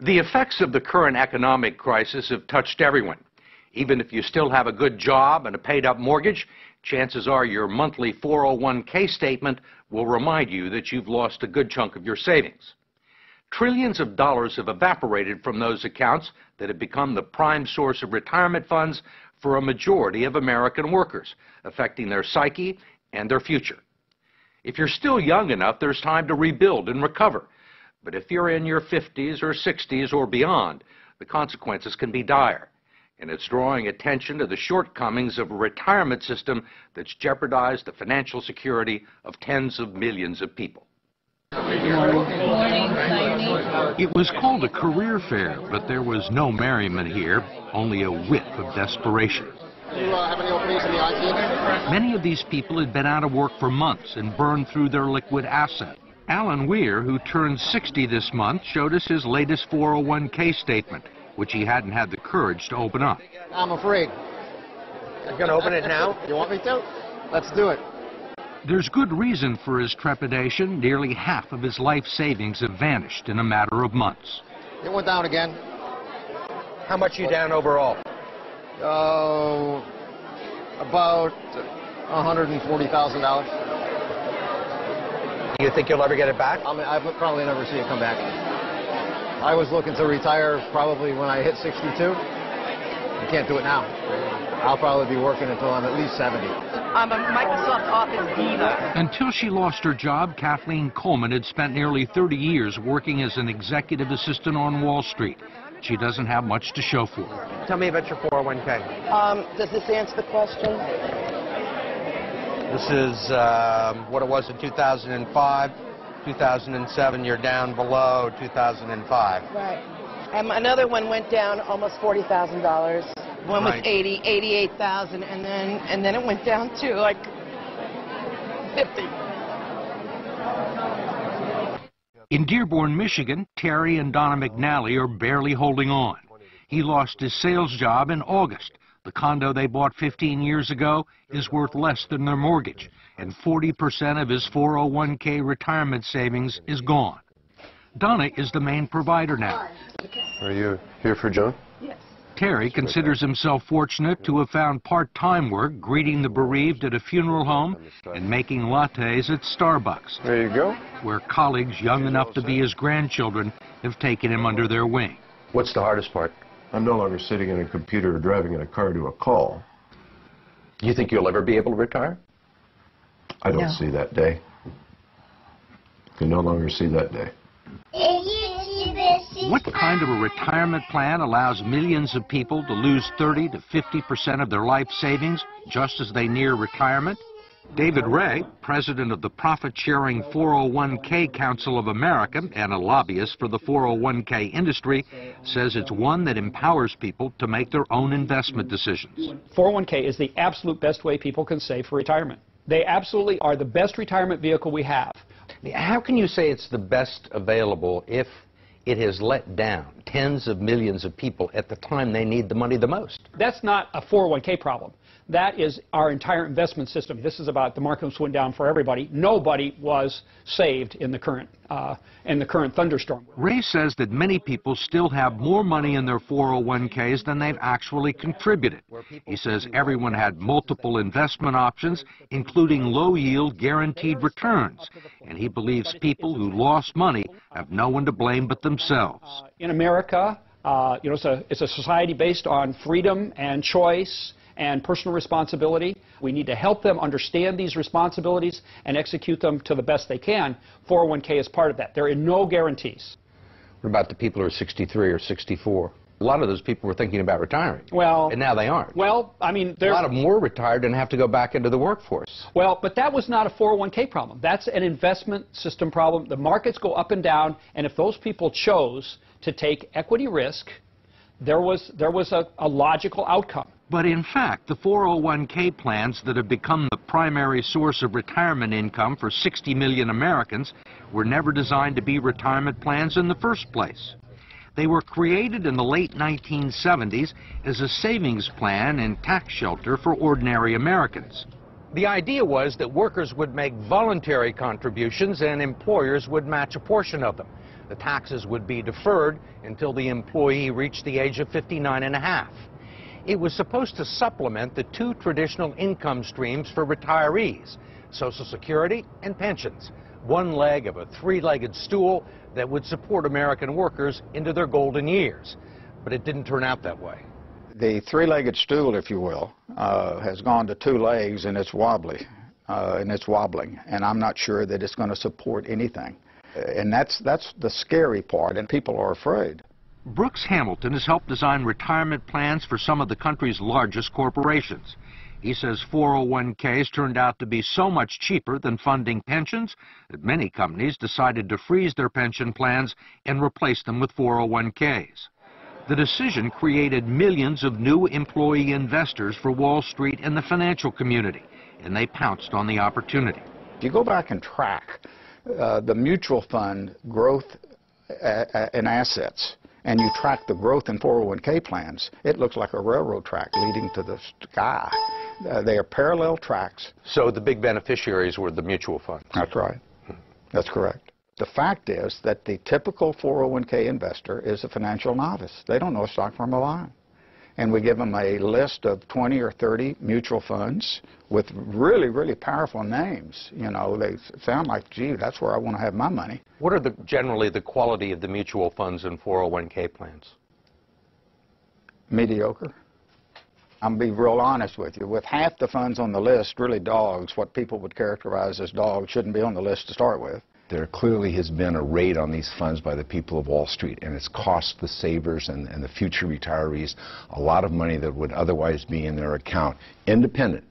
The effects of the current economic crisis have touched everyone. Even if you still have a good job and a paid-up mortgage, chances are your monthly 401k statement will remind you that you've lost a good chunk of your savings. Trillions of dollars have evaporated from those accounts that have become the prime source of retirement funds for a majority of American workers, affecting their psyche and their future. If you're still young enough, there's time to rebuild and recover. But if you're in your 50s or 60s or beyond, the consequences can be dire. And it's drawing attention to the shortcomings of a retirement system that's jeopardized the financial security of tens of millions of people. It was called a career fair, but there was no merriment here, only a whiff of desperation. Do you have any openings in the IT? Many of these people had been out of work for months and burned through their liquid asset. Alan Weir, who turned 60 this month, showed us his latest 401k statement, which he hadn't had the courage to open up. I'm afraid. You're going to open it now? You want me to? Let's do it. There's good reason for his trepidation. Nearly half of his life savings have vanished in a matter of months. It went down again. How much are you down overall? About $140,000. Do you think you'll ever get it back? I mean, I'll probably never see it come back. I was looking to retire probably when I hit 62. I can't do it now. I'll probably be working until I'm at least 70. I'm a Microsoft Office diva. Until she lost her job, Kathleen Coleman had spent nearly 30 years working as an executive assistant on Wall Street. She doesn't have much to show for it. Tell me about your 401k. Does this answer the question? This is what it was in 2005. 2007, you're down below 2005. Right. Another one went down almost $40,000. One was 88,000, and then it went down to like 50. In Dearborn, Michigan, Terry and Donna McNally are barely holding on. He lost his sales job in August. The condo they bought 15 years ago is worth less than their mortgage, and 40% of his 401k retirement savings is gone. Donna is the main provider now. Are you here for Joan? Yes. Terry considers himself fortunate to have found part-time work greeting the bereaved at a funeral home and making lattes at Starbucks. There you go. Where colleagues young enough to be his grandchildren have taken him under their wing. What's the hardest part? I'm no longer sitting in a computer or driving in a car to a call. Do you think you'll ever be able to retire? I don't see that day. I can no longer see that day. What kind of a retirement plan allows millions of people to lose 30 to 50% of their life savings just as they near retirement? David Ray, president of the profit-sharing 401k Council of America and a lobbyist for the 401k industry, says it's one that empowers people to make their own investment decisions. 401k is the absolute best way people can save for retirement. They absolutely are the best retirement vehicle we have. How can you say it's the best available if it has let down tens of millions of people at the time they need the money the most? That's not a 401k problem. That is our entire investment system. This is about the markets went down for everybody. Nobody was saved in the current thunderstorm. Ray says that many people still have more money in their 401ks than they've actually contributed. He says everyone had multiple investment options, including low-yield guaranteed returns, and he believes people who lost money have no one to blame but themselves. In America, it's a society based on freedom and choice and personal responsibility. We need to help them understand these responsibilities and execute them to the best they can. 401k is part of that. There are no guarantees. What about the people who are 63 or 64? A lot of those people were thinking about retiring. Well, and now they aren't. Well, I mean, a lot of them were retired and have to go back into the workforce. Well, but that was not a 401k problem. That's an investment system problem. The markets go up and down, and if those people chose to take equity risk, there was a logical outcome. But in fact, the 401k plans that have become the primary source of retirement income for 60 million Americans were never designed to be retirement plans in the first place. They were created in the late 1970s as a savings plan and tax shelter for ordinary Americans. The idea was that workers would make voluntary contributions and employers would match a portion of them. The taxes would be deferred until the employee reached the age of 59 and a half. It was supposed to supplement the two traditional income streams for retirees, Social Security and pensions, one leg of a three-legged stool that would support American workers into their golden years. But it didn't turn out that way. The three-legged stool, if you will, has gone to two legs, and it's wobbly, and it's wobbling, and I'm not sure that it's going to support anything. And that's the scary part, and people are afraid. Brooks Hamilton has helped design retirement plans for some of the country's largest corporations. He says 401ks turned out to be so much cheaper than funding pensions that many companies decided to freeze their pension plans and replace them with 401ks. The decision created millions of new employee investors for Wall Street and the financial community, and they pounced on the opportunity. If you go back and track the mutual fund growth in assets, and you track the growth in 401k plans, it looks like a railroad track leading to the sky. They are parallel tracks. So the big beneficiaries were the mutual funds. That's right. That's correct. The fact is that the typical 401k investor is a financial novice. They don't know a stock from a line. And we give them a list of 20 or 30 mutual funds with really, really powerful names. You know, they sound like, gee, that's where I want to have my money. What are generally the quality of the mutual funds and 401k plans? Mediocre. I'm going to be real honest with you. With half the funds on the list, really dogs, what people would characterize as dogs, shouldn't be on the list to start with. There clearly has been a raid on these funds by the people of Wall Street, and it's cost the savers and the future retirees a lot of money that would otherwise be in their account, independent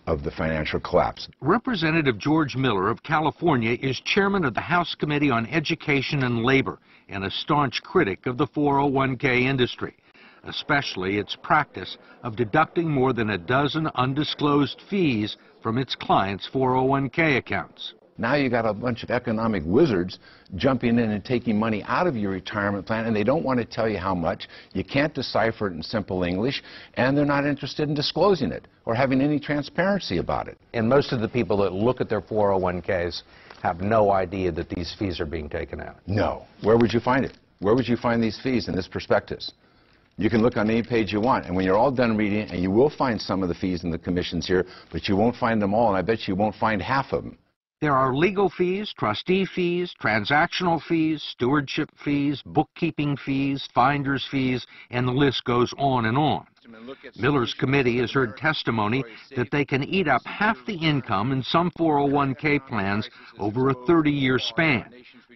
of the financial collapse. Representative George Miller of California is chairman of the House Committee on Education and Labor and a staunch critic of the 401k industry, especially its practice of deducting more than a dozen undisclosed fees from its clients' 401k accounts. Now you got a bunch of economic wizards jumping in and taking money out of your retirement plan, and they don't want to tell you how much. You can't decipher it in simple English, and they're not interested in disclosing it or having any transparency about it. And most of the people that look at their 401ks have no idea that these fees are being taken out. No. Where would you find it? Where would you find these fees in this prospectus? You can look on any page you want, and when you're all done reading it, and you will find some of the fees and the commissions here, but you won't find them all, and I bet you won't find half of them. There are legal fees, trustee fees, transactional fees, stewardship fees, bookkeeping fees, finder's fees, and the list goes on and on. Miller's committee has heard testimony that they can eat up half the income in some 401k plans over a 30-year span,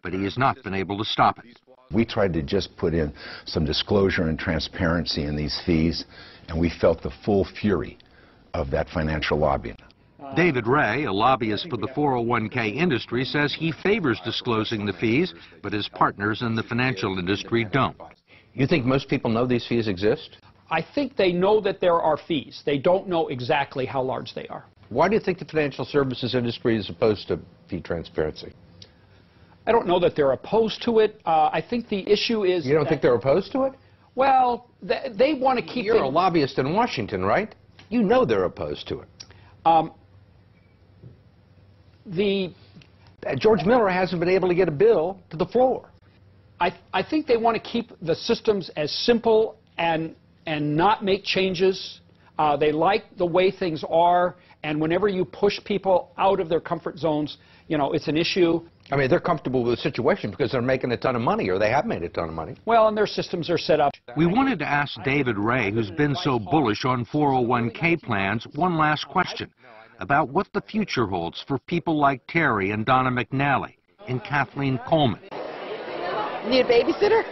but he has not been able to stop it. We tried to just put in some disclosure and transparency in these fees, and we felt the full fury of that financial lobbying. David Ray, a lobbyist for the 401k industry, says he favors disclosing the fees, but his partners in the financial industry don't. You think most people know these fees exist? I think they know that there are fees. They don't know exactly how large they are. Why do you think the financial services industry is opposed to fee transparency? I don't know that they're opposed to it. I think the issue is... You don't think they're opposed to it? Well, they want to keep... You're a lobbyist in Washington, right? You know they're opposed to it. George Miller hasn't been able to get a bill to the floor. I think they want to keep the systems as simple and not make changes. They like the way things are, and whenever you push people out of their comfort zones, you know, it's an issue. I mean, they're comfortable with the situation because they're making a ton of money, or they have made a ton of money. Well, and their systems are set up. We wanted to ask David Ray, who's been so bullish on 401k plans, one last question about what the future holds for people like Terry and Donna McNally and Kathleen Coleman. Need a babysitter?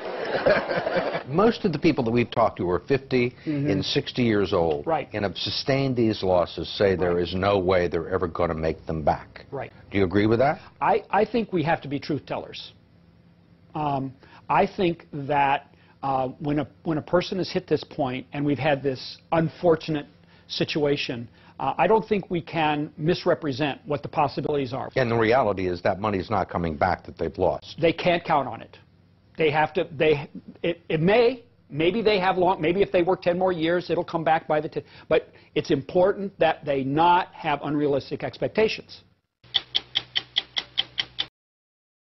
Most of the people that we've talked to are 50 and 60 years old, right, and have sustained these losses, say there is no way they're ever going to make them back. Right. Do you agree with that? I think we have to be truth tellers. I think that when a person has hit this point and we've had this unfortunate situation, I don't think we can misrepresent what the possibilities are. And the reality is that money's not coming back that they've lost. They can't count on it. They have to, it may, Maybe they have maybe if they work 10 more years, it'll come back by the 10. But it's important that they not have unrealistic expectations.